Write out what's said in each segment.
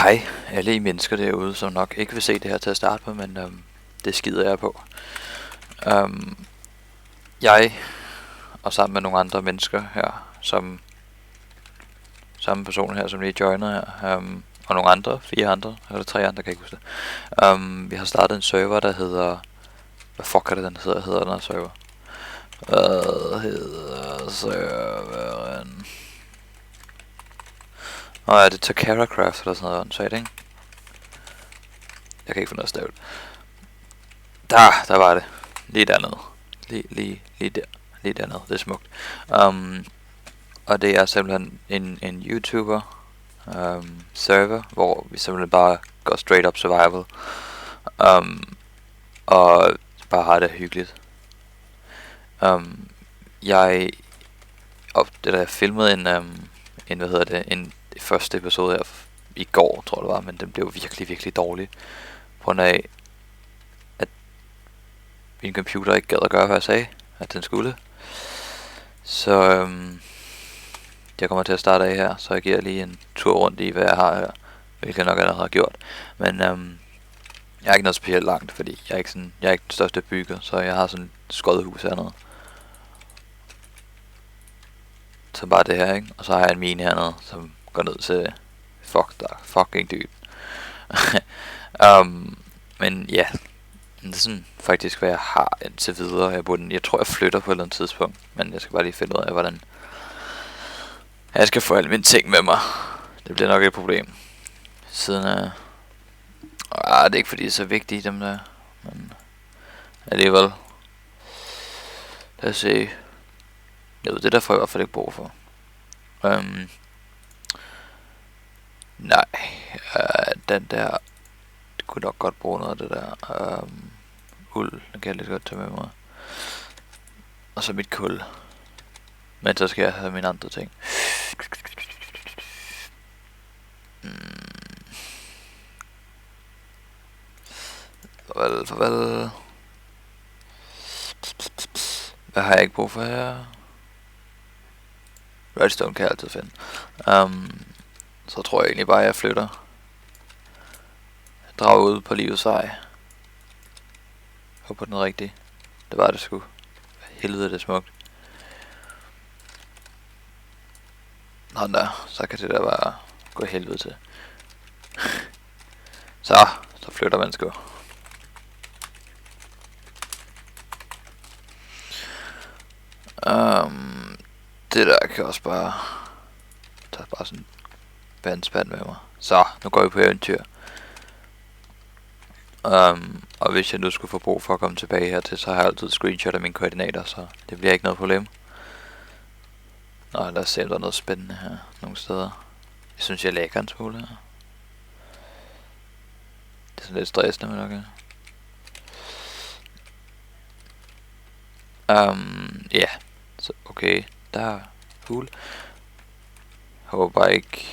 Hej, alle I mennesker derude, som nok ikke vil se det her til at starte på, men det skider jeg på. Jeg, og sammen med nogle andre mennesker her, som samme person her, som lige joiner her, og nogle andre, 4 andre, eller 3 andre, kan jeg ikke huske det. Vi har startet en server, der hedder... Hvad fuck er det, den hedder den her server? Hvad hedder serveren? Ja, det er Takara Craft eller sådan noget, så ikke? Jeg kan ikke finde noget at stave det. Der var det. Lige dernede. Lige der. Lige dernede. Det er smukt. Og det er simpelthen en YouTuber server, hvor vi simpelthen bare går straight up survival. Og bare har det hyggeligt. Jeg filmede en første episode her i går, tror jeg det var, men den blev virkelig dårlig. På grund af, at min computer ikke gad at gøre, hvad jeg sagde, at den skulle. Så jeg kommer til at starte af her, så jeg giver lige en tur rundt i, hvad jeg har her, hvilket jeg nok allerede har gjort. Men jeg er ikke noget specielt langt, fordi jeg er ikke den største bygger, så jeg har sådan et skodhus hernede. Så bare det her, ikke? Og så har jeg en mine hernede, som går ned til fucking dybt. Men ja, det er sådan faktisk, hvad jeg har indtil videre. Jeg tror, jeg flytter på et eller andet tidspunkt, men jeg skal bare lige finde ud af, hvordan jeg skal få alle mine ting med mig. Det bliver nok et problem. Siden af... det er ikke fordi det er så vigtigt, dem der. Men alligevel. Lad os se. Jeg ved, det får jeg i hvert fald ikke brug for. Nej. Den der... Det kunne nok godt bruge noget af det der. Uld, den kan jeg lidt godt tage med mig. Og så mit kul. Men så skal jeg have mine andre ting. Farvel. Hvad har jeg ikke brug for her? Redstone kan jeg altid finde. Så tror jeg egentlig bare, at jeg flytter. Jeg drager ud på livets vej. Håber den er rigtig. Det var det sgu. Helvede, det er smukt. Nå der, så kan det der bare gå helvede til. Så flytter man sgu. Det der kan også bare tage bare sådan vandspand med mig. Så, nu går vi på eventyr. Og hvis jeg nu skulle få brug for at komme tilbage hertil, så har jeg altid screenshot af mine koordinater, så det bliver ikke noget problem. Nå, lad os se, om der er noget spændende her nogle steder. Jeg synes, jeg lægger en smule her. Det er sådan lidt stressende, men okay. Ja. Så okay, der er hul. Jeg håber bare ikke...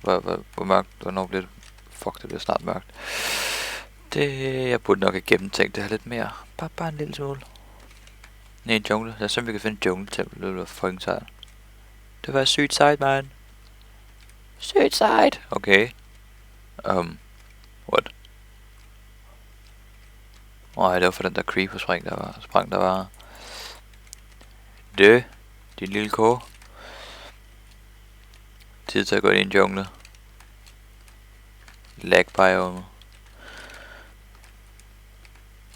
Hvor mørkt, hvornår bliver det? Fuck, det bliver snart mørkt. Jeg burde nok have gennemtænkt det her lidt mere. Bare en lille smule. Nej, en jungle. Lad os se, om vi kan finde en jungle-tempel. Det var fucking sejt. Det var sygt sejt, man. Sygt sejt. Okay. What? Det var for den der creeper-spring, der var. Din lille ko. Tid til at gå ind i en jungle. Lag biome.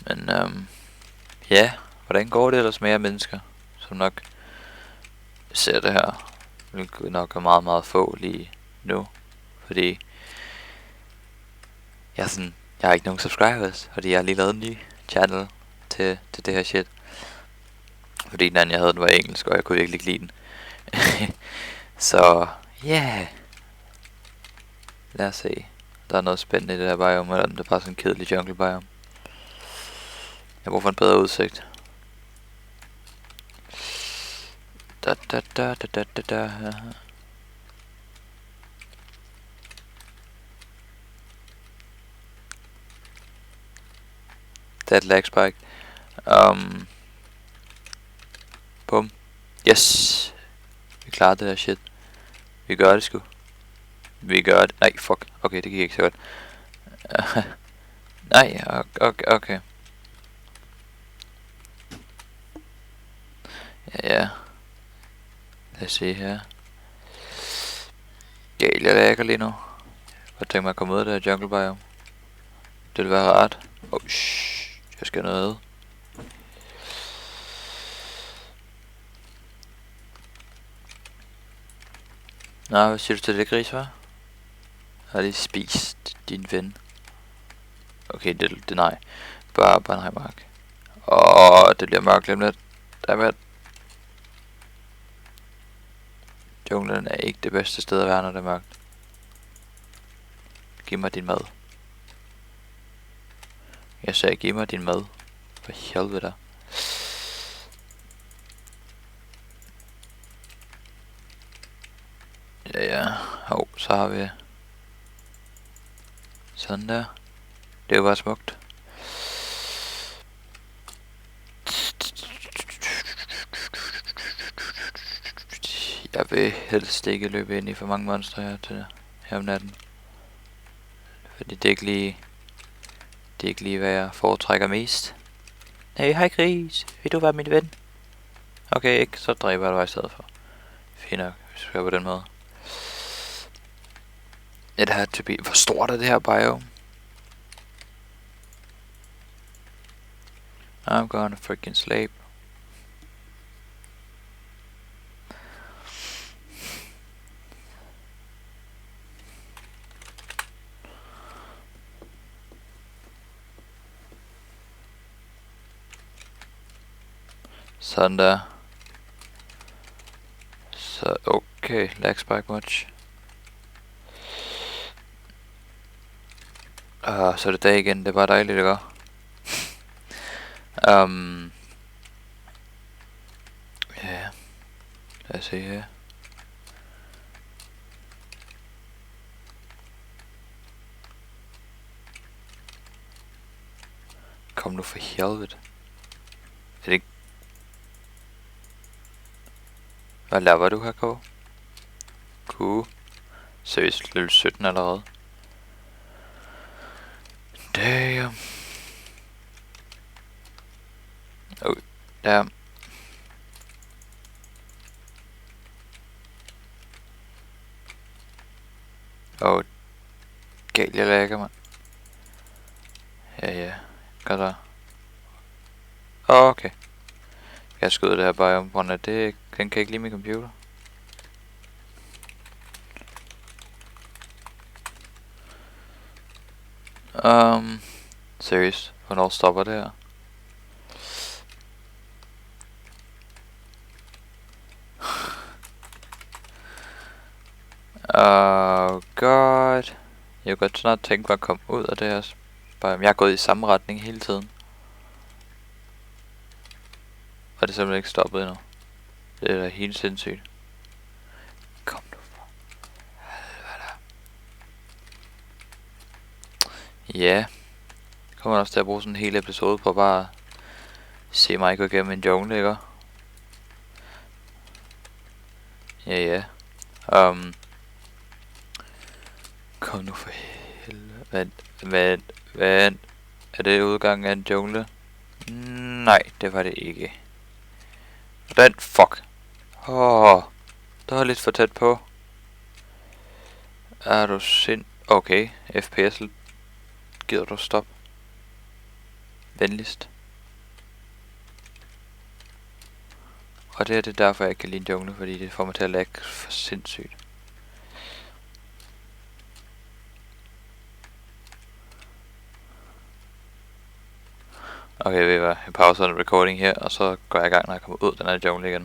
Men ja, hvordan går det ellers med jer mennesker, som nok ser det her? Hvilket nok er meget få lige nu, fordi jeg har ikke nogen subscribers, fordi jeg har lige lavet en ny channel til det her shit. Fordi den anden jeg havde, den var engelsk, og jeg kunne virkelig ikke lide den. Så yeah. Lad os se. Der er noget spændende i det her biome, eller det er bare sådan en kedelig jungle biome. Jeg bruger for en bedre udsigt. Da. Dead lag spike. Bum. Yes. Vi klarer det her shit. Vi gør det sgu. Vi gør det. Nej, fuck. Okay, det gik ikke så godt. Nej, okay. Ja. Lad os se her. Jeg lægger lige nu. Jeg tænker mig at komme ud af det her jungle biome. Det vil være rart. Jeg skal noget. Nå, hvad siger du til det, gris, hva'? Har lige spist din ven? Okay, det nej. Bare nej, Mark. Det bliver mørkt lige lidt. Dammit. Junglen er ikke det bedste sted at være, når det er mørkt. Giv mig din mad. Jeg sagde, giv mig din mad. For helvede da. Ja. Så har vi... Sådan der. Det er jo bare smukt. Jeg vil helst ikke løbe ind i for mange monstre her om natten. Fordi det er ikke lige hvad jeg foretrækker mest. Hey, hej gris. Vil du være min ven? Okay, ikke. Så dræber jeg dig i stedet for. Fint nok, hvis du skal på den måde. It had to be. Hvor stort er det her biome? I'm gonna freaking sleep. Sådan der. Så okay, lag spike much. Så er det dag igen, det er bare dejligt, ikke? Ja. Lad os se her. Kom nu for helvede. Er det ikke... Hvad laver du her, K? Cool. Seriøst, level 17 allerede. Damn. Damn. Galt, jeg lægger, mand. Ja. Godt så. Okay. Jeg skyder det her bare om, hvordan det... Den kan ikke lide min computer. Seriøst. Hvornår stopper det her? God. Jeg kunne godt snart tænke mig at komme ud af det her. Jeg er gået i samme retning hele tiden. Og det er simpelthen ikke stoppet endnu. Det er da helt sindssygt. Kom nu for helvede. Ja. Kommer også til at bruge sådan en hel episode på bare se mig gå igennem en jungle, ikke? Ja. Kom nu for helvede. Vent. Er det udgangen af en jungle? Nej, det var det ikke. Hvordan? Fuck. Det var lidt for tæt på. Er du sind... Okay, FPS. Gider du stop? Venligst. Og det er derfor, jeg ikke kan lide en jungle, fordi det får mig til at lagge for sindssygt. Okay, ved I hvad? Jeg pauser den recording her, og så går jeg i gang, når jeg kommer ud den her jungle igen.